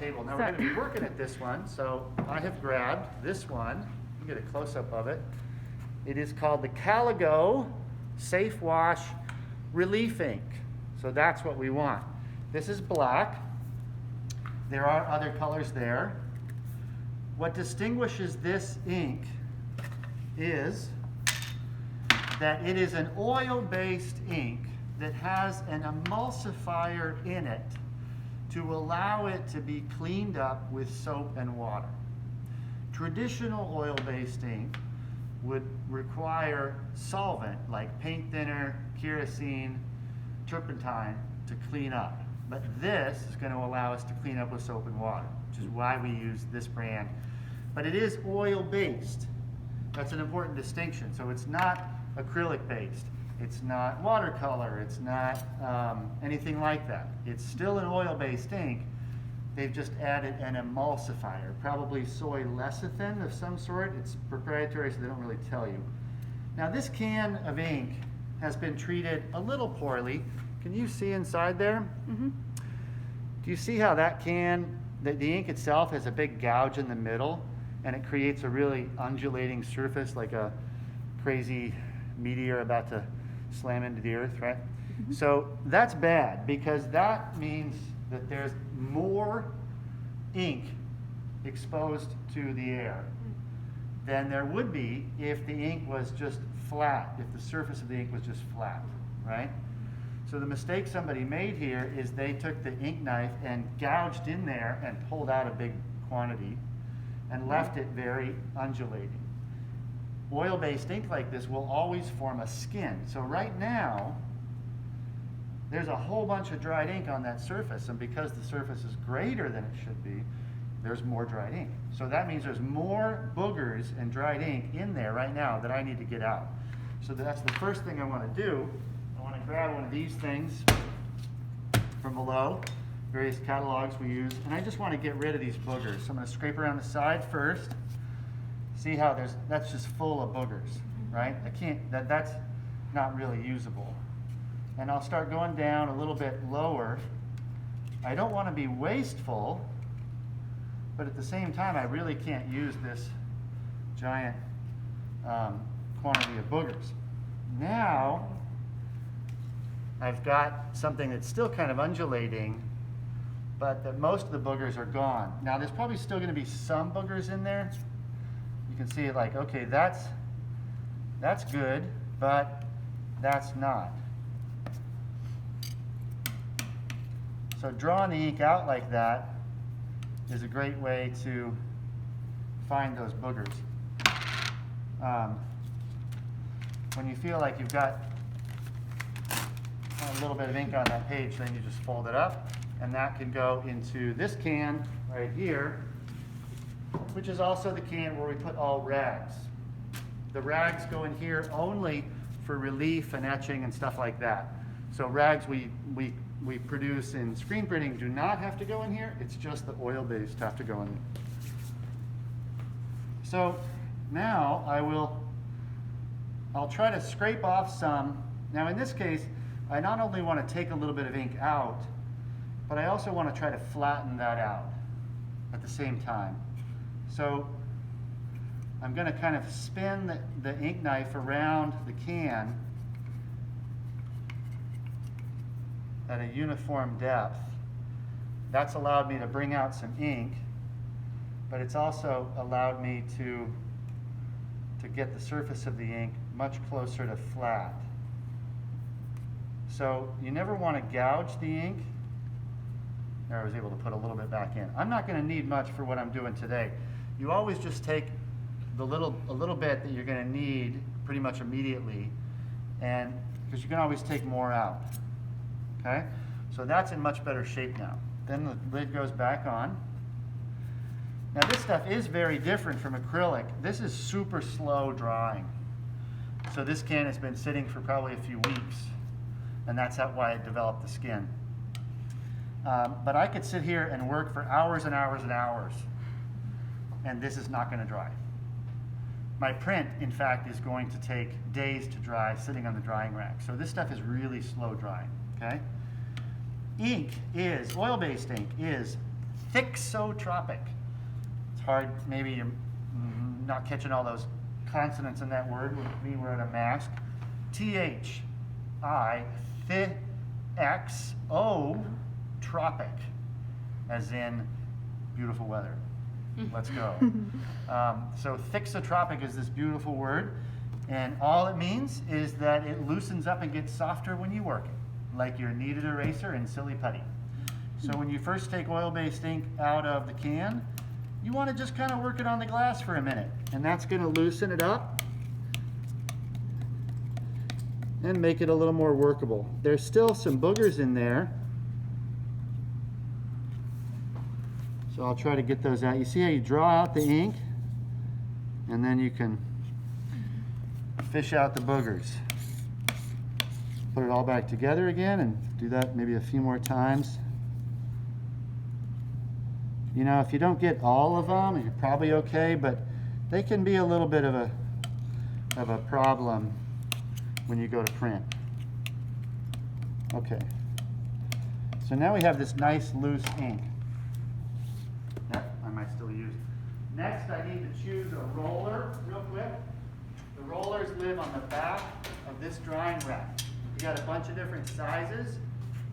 table. Now we're going to be working at this one, so I have grabbed this one. You can get a close-up of it. It is called the Caligo Safe Wash Relief Ink. So that's what we want. This is black. There are other colors there. What distinguishes this ink is that it is an oil-based ink that has an emulsifier in it to allow it to be cleaned up with soap and water. Traditional oil-based ink would require solvent like paint thinner, kerosene, turpentine to clean up. But this is going to allow us to clean up with soap and water, which is why we use this brand. But it is oil-based. That's an important distinction. So it's not acrylic-based. It's not watercolor. It's not anything like that. It's still an oil-based ink. They've just added an emulsifier, probably soy lecithin of some sort. It's proprietary, so they don't really tell you. Now this can of ink has been treated a little poorly. Can you see inside there? Mm-hmm. Do you see how that can, the ink itself has a big gouge in the middle, and it creates a really undulating surface like a crazy meteor about to slam into the earth, right? Mm-hmm. So that's bad because that means that there's more ink exposed to the air than there would be if the ink was just flat, if the surface of the ink was just flat, right? So the mistake somebody made here is they took the ink knife and gouged in there and pulled out a big quantity and left it very undulating. Oil-based ink like this will always form a skin. So right now, there's a whole bunch of dried ink on that surface, and because the surface is greater than it should be, there's more dried ink. So that means there's more boogers and dried ink in there right now that I need to get out. So that's the first thing I want to do. I want to grab one of these things from below, various catalogs we use, and I just want to get rid of these boogers. So I'm going to scrape around the side first. See how that's just full of boogers, right? That's not really usable. And I'll start going down a little bit lower. I don't want to be wasteful, but at the same time, I really can't use this giant quantity of boogers. Now, I've got something that's still kind of undulating, but that most of the boogers are gone. Now, there's probably still going to be some boogers in there. You can see it like, okay, that's good, but that's not. So drawing the ink out like that is a great way to find those boogers. When you feel like you've got a little bit of ink on that page, then you just fold it up, and that can go into this can right here, which is also the can where we put all rags. The rags go in here only for relief and etching and stuff like that. So rags we produce in screen printing do not have to go in here. It's just the oil-based have to go in there. So now I'll try to scrape off some. Now in this case, I not only want to take a little bit of ink out, but I also want to try to flatten that out at the same time. So I'm going to kind of spin the ink knife around the can at a uniform depth. That's allowed me to bring out some ink, but it's also allowed me to get the surface of the ink much closer to flat. So you never want to gouge the ink. There, I was able to put a little bit back in. I'm not going to need much for what I'm doing today. You always just take a little bit that you're going to need pretty much immediately, and because you can always take more out. Okay, so that's in much better shape now. Then the lid goes back on. Now this stuff is very different from acrylic. This is super slow drying. So this can has been sitting for probably a few weeks, and that's why it developed the skin. But I could sit here and work for hours and hours and hours, and this is not going to dry. My print, in fact, is going to take days to dry sitting on the drying rack. So this stuff is really slow drying, okay? Ink is, oil-based ink is Thixotropic. It's hard, maybe you're not catching all those consonants in that word with me wearing a mask. Thixotropic, as in beautiful weather. Let's go. So thixotropic is this beautiful word, and all it means is that it loosens up and gets softer when you work it, like your kneaded eraser and silly putty. So when you first take oil-based ink out of the can, you want to just kind of work it on the glass for a minute, and that's going to loosen it up and make it a little more workable. There's still some boogers in there, so I'll try to get those out. You see how you draw out the ink, and then you can fish out the boogers. Put it all back together again and do that maybe a few more times. You know, if you don't get all of them, you're probably okay, but they can be a little bit of a problem when you go to print. Okay. So now we have this nice loose ink. Yep, I might still use it. Next, I need to choose a roller real quick. The rollers live on the back of this drying rack. We got a bunch of different sizes,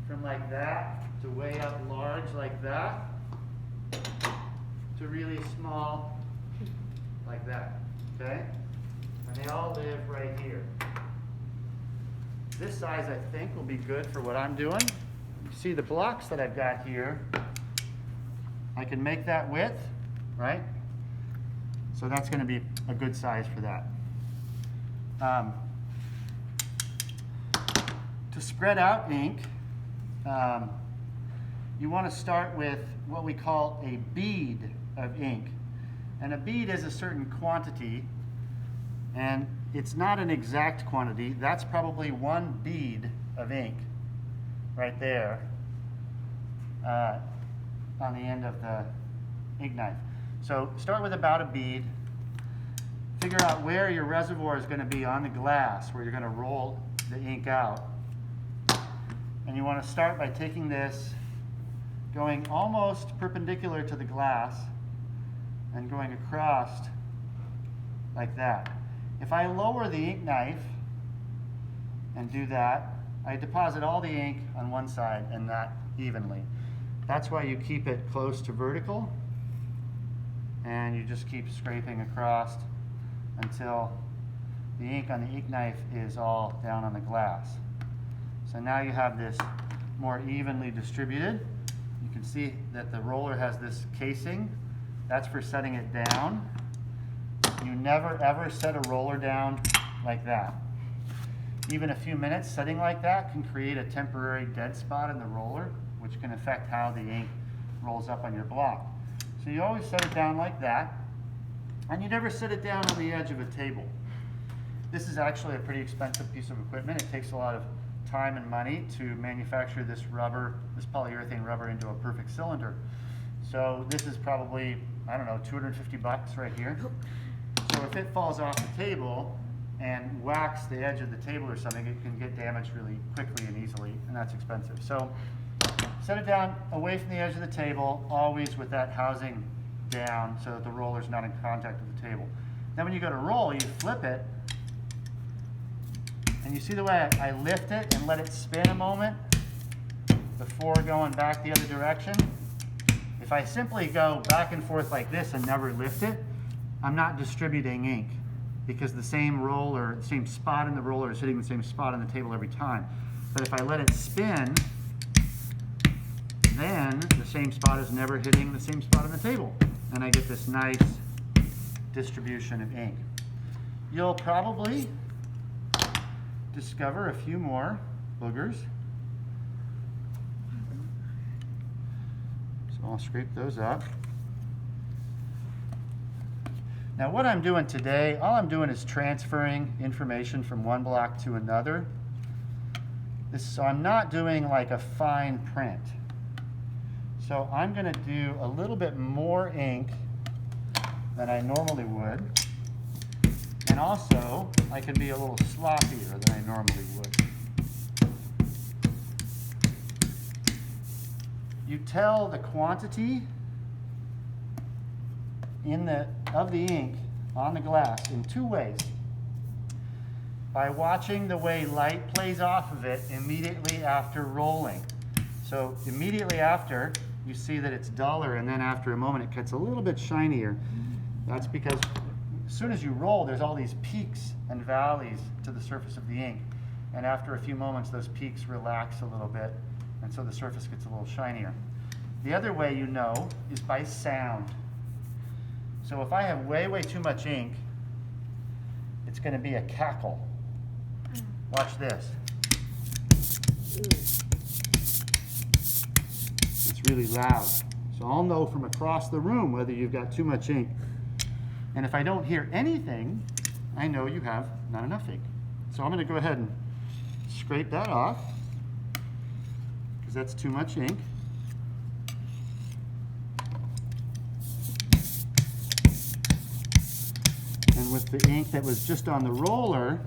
from like that to way up large like that, to really small like that, okay? And they all live right here. This size, I think, will be good for what I'm doing. You see the blocks that I've got here, I can make that width, right? So that's going to be a good size for that. To spread out ink, you want to start with what we call a bead of ink. And a bead is a certain quantity, and it's not an exact quantity. That's probably one bead of ink right there on the end of the ink knife. So start with about a bead. Figure out where your reservoir is going to be on the glass, where you're going to roll the ink out. And you want to start by taking this, going almost perpendicular to the glass, and going across like that. If I lower the ink knife and do that, I deposit all the ink on one side and not evenly. That's why you keep it close to vertical, and you just keep scraping across until the ink on the ink knife is all down on the glass. So now you have this more evenly distributed. You can see that the roller has this casing. That's for setting it down. You never ever set a roller down like that. Even a few minutes setting like that can create a temporary dead spot in the roller, which can affect how the ink rolls up on your block. So you always set it down like that, and you never set it down on the edge of a table. This is actually a pretty expensive piece of equipment. It takes a lot of time and money to manufacture this rubber, this polyurethane rubber, into a perfect cylinder. So this is probably, I don't know, 250 bucks right here. So if it falls off the table and whacks the edge of the table or something, it can get damaged really quickly and easily, and that's expensive. So set it down away from the edge of the table, always with that housing down so that the roller's not in contact with the table. Then when you go to roll, you flip it, and you see the way I lift it and let it spin a moment before going back the other direction? If I simply go back and forth like this and never lift it, I'm not distributing ink, because the same roller, the same spot in the roller is hitting the same spot on the table every time. But if I let it spin, then the same spot is never hitting the same spot on the table, and I get this nice distribution of ink. You'll probably discover a few more boogers. So I'll scrape those up. Now what I'm doing today, all I'm doing is transferring information from one block to another. So I'm not doing like a fine print. So I'm going to do a little bit more ink than I normally would. And also, I can be a little sloppier than I normally would. You tell the quantity of the ink on the glass in two ways. By watching the way light plays off of it immediately after rolling. So immediately after, you see that it's duller, and then after a moment it gets a little bit shinier. That's because as soon as you roll, there's all these peaks and valleys to the surface of the ink. And after a few moments, those peaks relax a little bit, and so the surface gets a little shinier. The other way you know is by sound. So if I have way, way too much ink, it's going to be a cackle. Watch this. It's really loud. So I'll know from across the room whether you've got too much ink. And if I don't hear anything, I know you have not enough ink. So I'm going to go ahead and scrape that off, because that's too much ink. And with the ink that was just on the roller,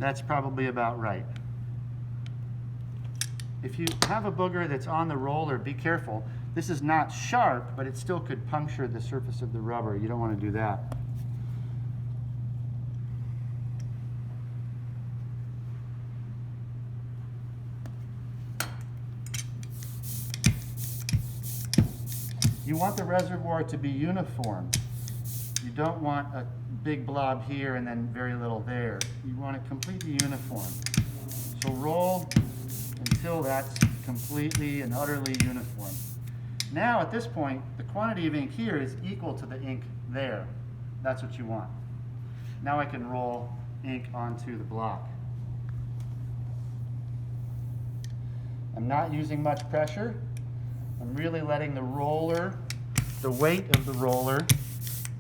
that's probably about right. If you have a booger that's on the roller, be careful. This is not sharp, but it still could puncture the surface of the rubber. You don't want to do that. You want the reservoir to be uniform. You don't want a big blob here and then very little there. You want it completely uniform. So roll until that's completely and utterly uniform. Now at this point, the quantity of ink here is equal to the ink there. That's what you want. Now I can roll ink onto the block. I'm not using much pressure. I'm really letting the roller, the weight of the roller,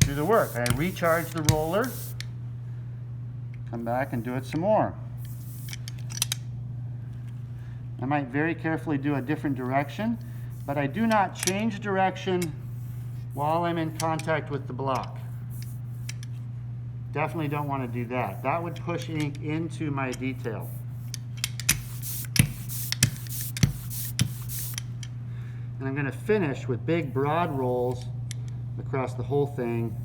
do the work. I recharge the roller, come back and do it some more. I might very carefully do a different direction, but I do not change direction while I'm in contact with the block. Definitely don't want to do that. That would push ink into my detail. And I'm going to finish with big broad rolls across the whole thing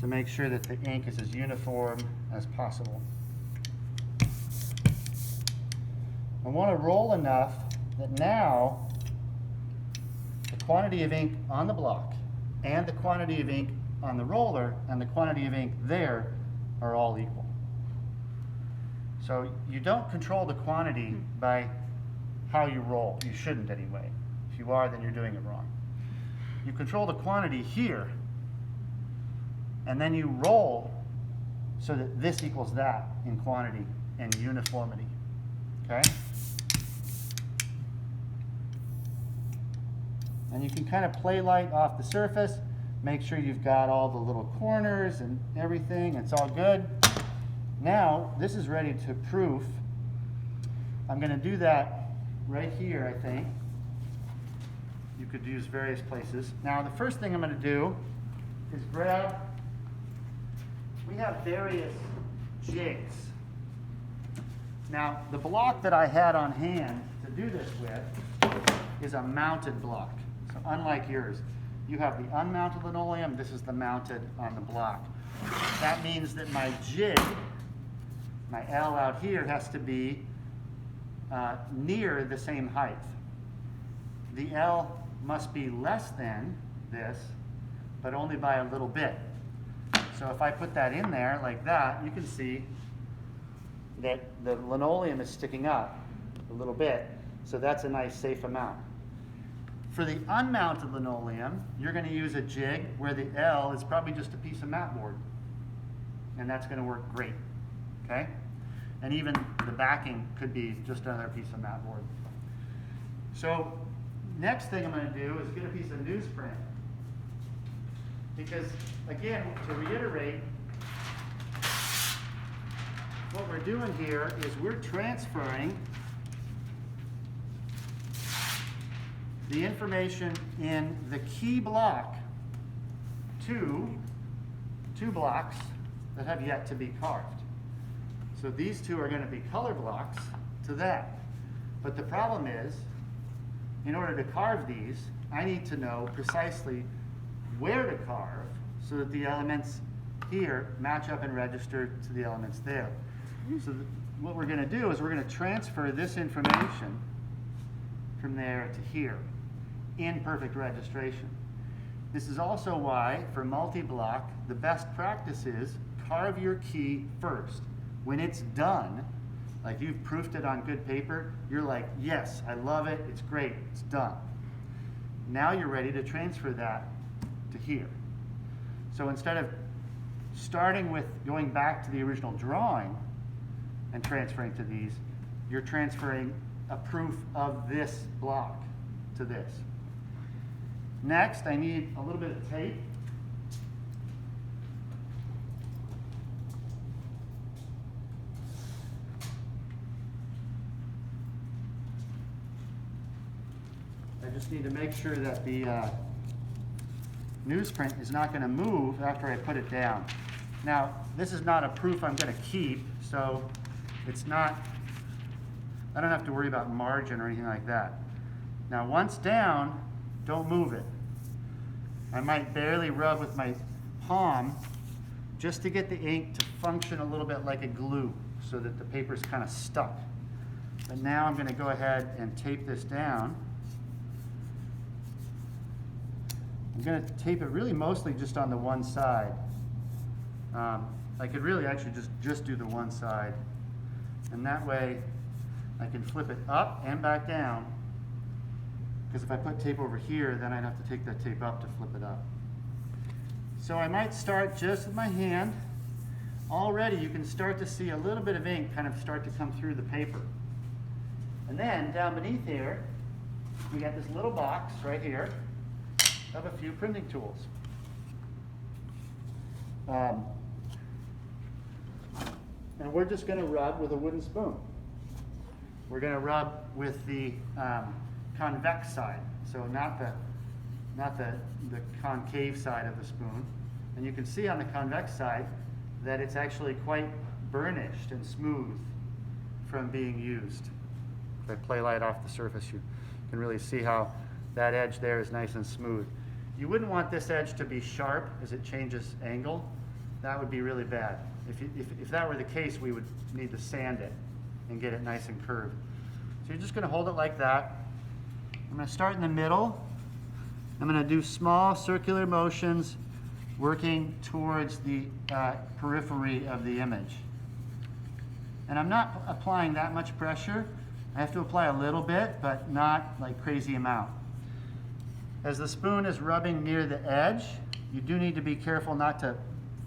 to make sure that the ink is as uniform as possible. I want to roll enough that now the quantity of ink on the block and the quantity of ink on the roller and the quantity of ink there are all equal. So you don't control the quantity by how you roll. You shouldn't anyway. If you are, then you're doing it wrong. You control the quantity here, and then you roll so that this equals that in quantity and uniformity. Okay? And you can kind of play light off the surface, make sure you've got all the little corners and everything. It's all good. Now, this is ready to proof. I'm going to do that right here, I think. You could use various places. Now, the first thing I'm going to do is grab, we have various jigs. Now, the block that I had on hand to do this with is a mounted block. So unlike yours, you have the unmounted linoleum, this is the mounted on the block. That means that my jig, my L out here, has to be near the same height. The L must be less than this, but only by a little bit. So if I put that in there like that, you can see that the linoleum is sticking up a little bit, so that's a nice safe amount. For the unmounted linoleum, you're going to use a jig where the L is probably just a piece of mat board, and that's going to work great. Okay? And even the backing could be just another piece of mat board. So next thing I'm going to do is get a piece of newsprint. Because, again, to reiterate, what we're doing here is we're transferring the information in the key block to two blocks that have yet to be carved. So these two are going to be color blocks to that. But the problem is, in order to carve these, I need to know precisely where to carve so that the elements here match up and register to the elements there. So what we're going to do is we're going to transfer this information from there to here in perfect registration. This is also why, for multi-block, the best practice is carve your key first. When it's done, like you've proofed it on good paper, you're like, yes, I love it, it's great, it's done. Now you're ready to transfer that to here. So instead of starting with going back to the original drawing and transferring to these, you're transferring a proof of this block to this. Next, I need a little bit of tape. I just need to make sure that the newsprint is not going to move after I put it down. Now, this is not a proof I'm going to keep, so it's not, I don't have to worry about margin or anything like that. Now, once down, don't move it. I might barely rub with my palm just to get the ink to function a little bit like a glue so that the paper's kind of stuck. But now I'm going to go ahead and tape this down. I'm going to tape it really mostly just on the one side. I could really actually just do the one side. And that way I can flip it up and back down. Because if I put tape over here, then I'd have to take that tape up to flip it up. So I might start just with my hand. Already you can start to see a little bit of ink kind of start to come through the paper. And then down beneath here, we got this little box right here of a few printing tools. And we're just going to rub with a wooden spoon. We're going to rub with the convex side, so not the concave side of the spoon. And you can see on the convex side that it's actually quite burnished and smooth from being used. If I play light off the surface, you can really see how that edge there is nice and smooth. You wouldn't want this edge to be sharp as it changes angle. That would be really bad. If that were the case, we would need to sand it and get it nice and curved. So you're just going to hold it like that. I'm going to start in the middle. I'm going to do small circular motions working towards the periphery of the image. And I'm not applying that much pressure. I have to apply a little bit, but not like crazy amount. As the spoon is rubbing near the edge, you do need to be careful not to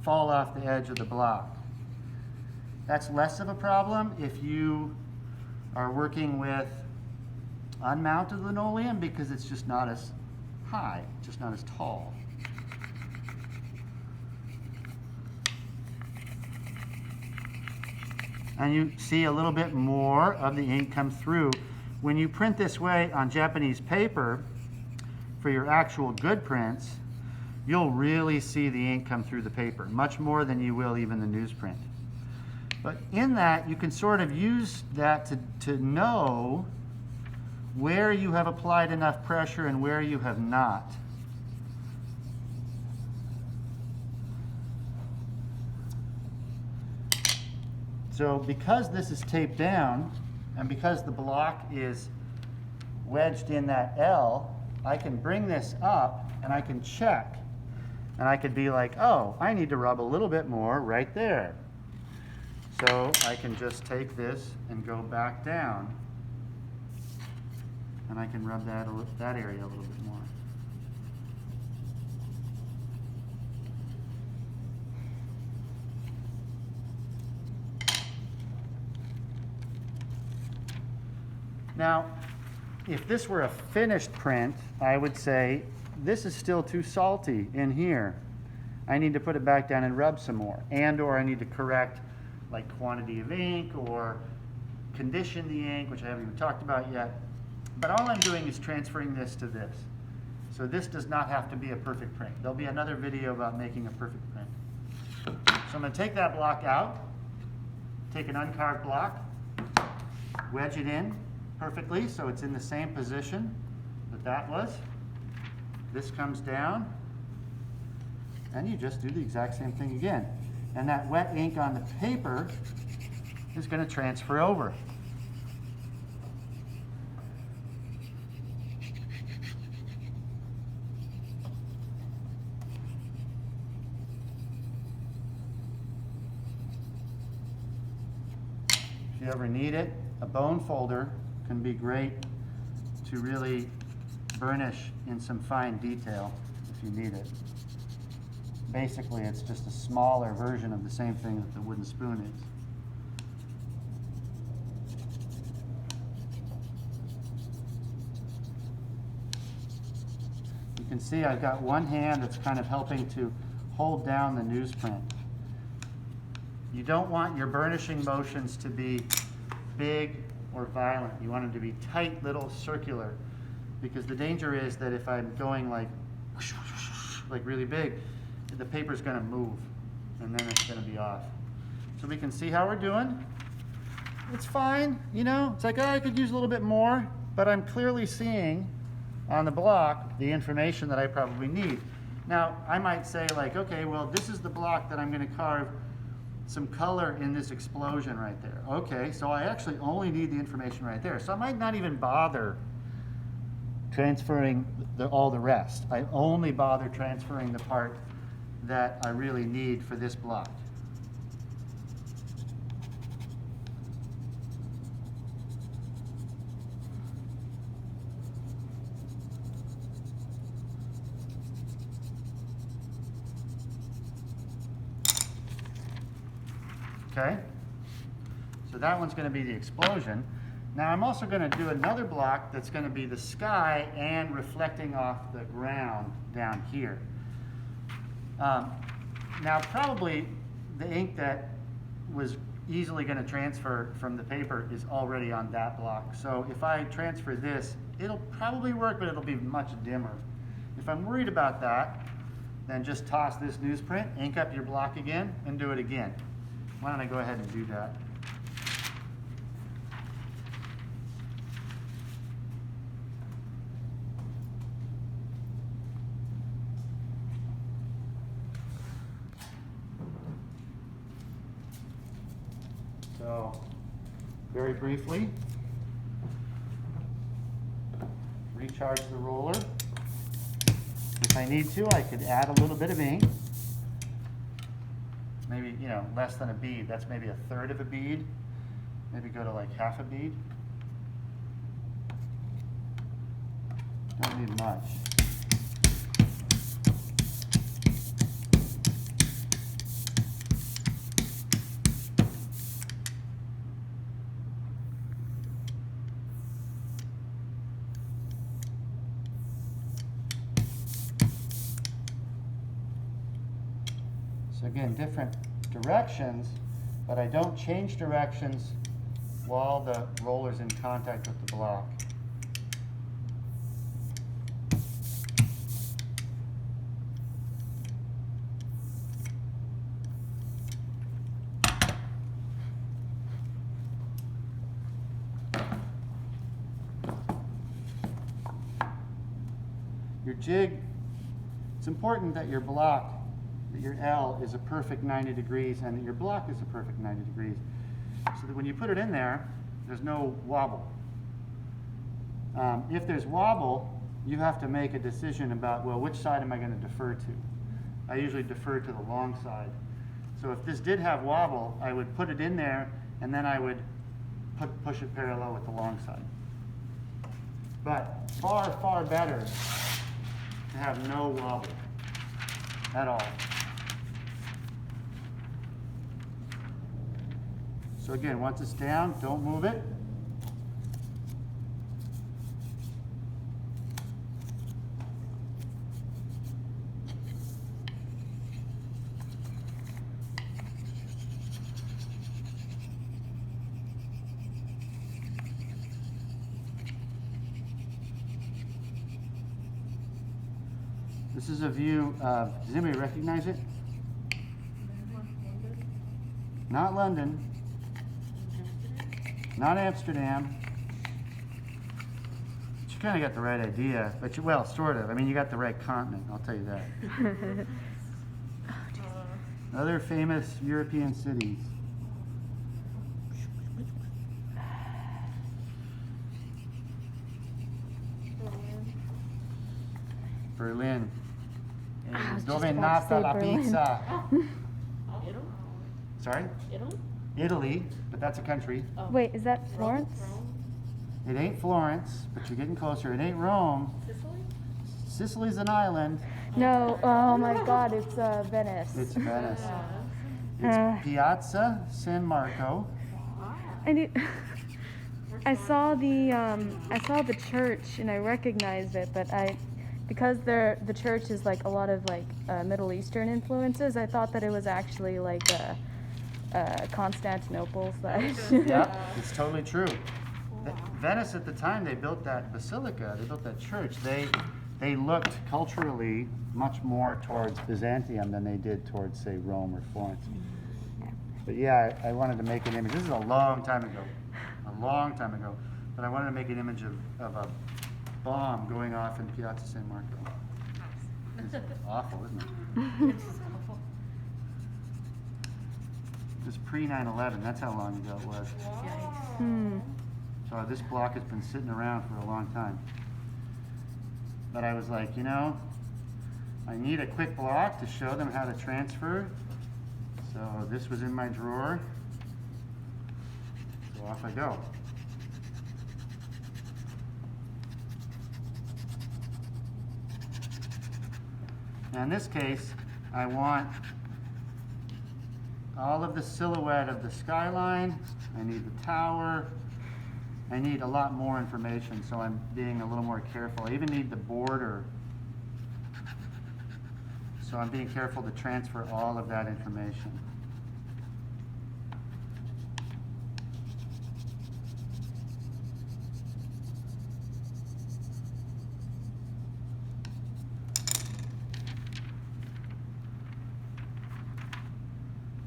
fall off the edge of the block. That's less of a problem if you are working with unmounted linoleum because it's just not as high, just not as tall. And you see a little bit more of the ink come through. When you print this way on Japanese paper, for your actual good prints, you'll really see the ink come through the paper, much more than you will even the newsprint. But in that, you can sort of use that to know where you have applied enough pressure and where you have not. So because this is taped down, and because the block is wedged in that L, I can bring this up and I can check. And I could be like, oh, I need to rub a little bit more right there. So I can just take this and go back down. And I can rub that area a little bit more. Now, if this were a finished print, I would say, this is still too salty in here. I need to put it back down and rub some more. Or I need to correct like quantity of ink or condition the ink, which I haven't even talked about yet. But all I'm doing is transferring this to this. So this does not have to be a perfect print. There'll be another video about making a perfect print. So I'm going to take that block out, take an uncarved block, wedge it in perfectly so it's in the same position that was. This comes down, and you just do the exact same thing again. And that wet ink on the paper is going to transfer over. If you ever need it, a bone folder can be great to really burnish in some fine detail if you need it. Basically, it's just a smaller version of the same thing that the wooden spoon is. You can see I've got one hand that's kind of helping to hold down the newsprint. You don't want your burnishing motions to be big or violent. You want them to be tight, little, circular, because the danger is that if I'm going like really big, the paper's going to move, and then it's going to be off. So we can see how we're doing. It's fine, you know. It's like, oh, I could use a little bit more, but I'm clearly seeing on the block the information that I probably need. Now, I might say like, okay, well, this is the block that I'm going to carve some color in this explosion right there. Okay, so I actually only need the information right there. So I might not even bother transferring all the rest. I only bother transferring the part that I really need for this block. Okay, so that one's going to be the explosion. Now I'm also going to do another block that's going to be the sky and reflecting off the ground down here. Now probably the ink that was easily going to transfer from the paper is already on that block. So if I transfer this, it'll probably work, but it'll be much dimmer. If I'm worried about that, then just toss this newsprint, ink up your block again, and do it again. Why don't I go ahead and do that? So, very briefly, recharge the roller. If I need to, I could add a little bit of ink. Maybe, you know, less than a bead. That's maybe a third of a bead. Maybe go to like half a bead. Don't need much. So again, different directions, but I don't change directions while the roller's in contact with the block. Your jig, it's important that your block, that your L is a perfect 90 degrees and that your block is a perfect 90 degrees, so that when you put it in there, there's no wobble. If there's wobble, you have to make a decision about, well, which side am I going to defer to? I usually defer to the long side. So if this did have wobble, I would put it in there and then I would push it parallel with the long side. But far, far better to have no wobble at all. So again, once it's down, don't move it. This is a view of, does anybody recognize it? Not London. Not Amsterdam. But you kind of got the right idea, but you, well, sort of. I mean, you got the right continent, I'll tell you that. Other famous European cities. Berlin. I was just Dove about to nata say la Berlin. pizza? Italy? Sorry? Italy? Italy, but that's a country. Oh. Wait, is that Florence? Rome? It ain't Florence, but you're getting closer. It ain't Rome. Sicily? Sicily's an island. No, oh my god, it's Venice. It's Venice. Uh, It's Piazza San Marco. I need, I saw the church and I recognized it, but because the church is like a lot of like Middle Eastern influences, I thought that it was actually like Constantinople / Yep, it's totally true. Venice at the time they built that basilica, they built that church. They looked culturally much more towards Byzantium than they did towards, say, Rome or Florence. But yeah, I wanted to make an image. This is a long time ago, but I wanted to make an image of a bomb going off in Piazza San Marco. It's awful, isn't it? It was pre 9/11. That's how long ago it was. Hmm. So this block has been sitting around for a long time. But I was like, I need a quick block to show them how to transfer. So this was in my drawer. So off I go. Now in this case, I want all of the silhouette of the skyline. I need the tower. I need a lot more information, so I'm being a little more careful. I even need the border. So I'm being careful to transfer all of that information.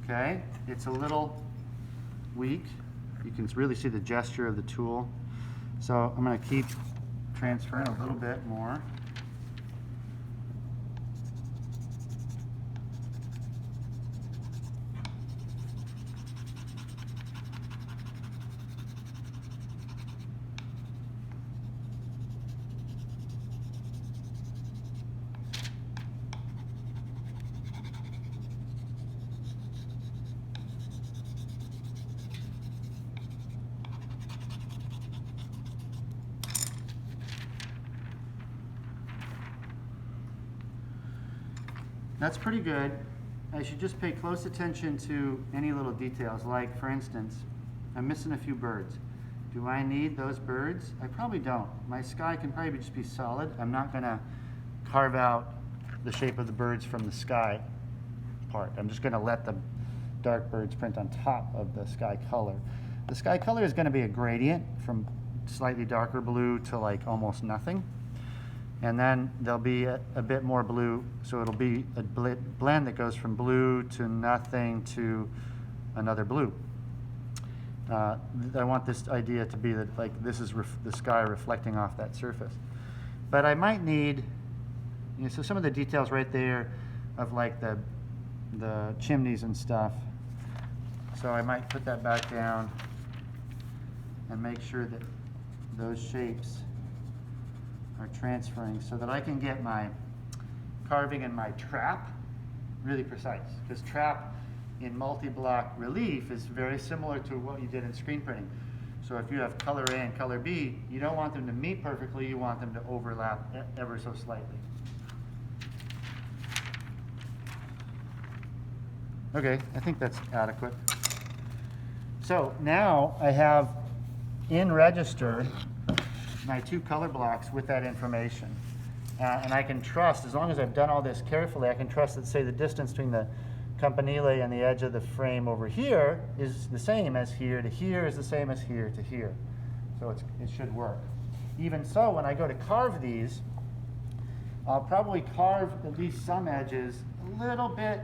Okay, it's a little weak. You can really see the gesture of the tool. So I'm going to keep transferring a little bit more. That's pretty good. I should just pay close attention to any little details, like, for instance, I'm missing a few birds. Do I need those birds? I probably don't. My sky can probably just be solid. I'm not going to carve out the shape of the birds from the sky part. I'm just going to let the dark birds print on top of the sky color. The sky color is going to be a gradient from slightly darker blue to like almost nothing. And then there'll be a bit more blue, so it'll be a blend that goes from blue to nothing to another blue. I want this idea to be that like this is the sky reflecting off that surface. But I might need, so some of the details right there of like the chimneys and stuff. So I might put that back down and make sure that those shapes are transferring so that I can get my carving and my trap really precise. Because trap in multi-block relief is very similar to what you did in screen printing. So if you have color A and color B, you don't want them to meet perfectly, you want them to overlap ever so slightly. Okay, I think that's adequate. So now I have in register my two color blocks with that information. And I can trust, as long as I've done all this carefully, I can trust that, say, the distance between the campanile and the edge of the frame over here is the same as here to here is the same as here to here. So it should work. Even so, when I go to carve these, I'll probably carve at least some edges a little bit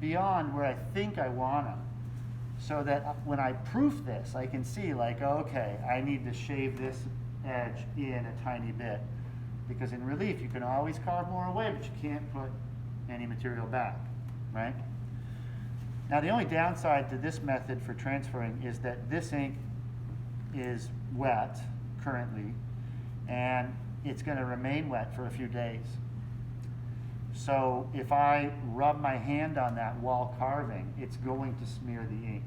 beyond where I think I want them. So that when I proof this, I can see like, okay, I need to shave this edge in a tiny bit. Because in relief, you can always carve more away, but you can't put any material back, right? Now, the only downside to this method for transferring is that this ink is wet currently, and it's going to remain wet for a few days. So if I rub my hand on that while carving, it's going to smear the ink.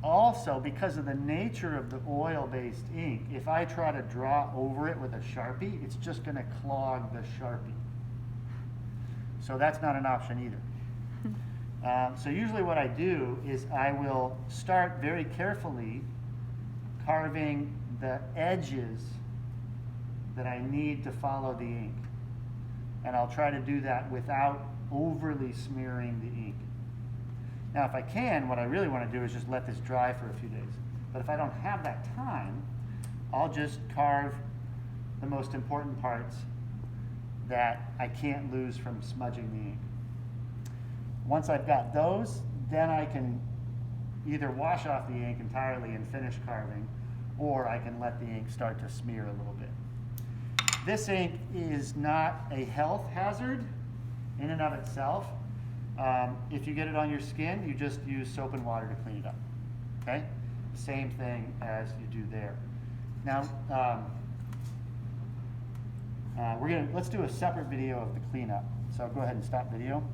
Also, because of the nature of the oil-based ink, if I try to draw over it with a Sharpie, it's just going to clog the Sharpie. So that's not an option either. So usually what I do is I will start very carefully carving the edges that I need to follow the ink. And I'll try to do that without overly smearing the ink. Now, if I can, what I really want to do is just let this dry for a few days. But if I don't have that time, I'll just carve the most important parts that I can't lose from smudging the ink. Once I've got those, then I can either wash off the ink entirely and finish carving, or I can let the ink start to smear a little bit. This ink is not a health hazard in and of itself. If you get it on your skin, you just use soap and water to clean it up. Okay? Same thing as you do there. Now, let's do a separate video of the cleanup. So go ahead and stop video.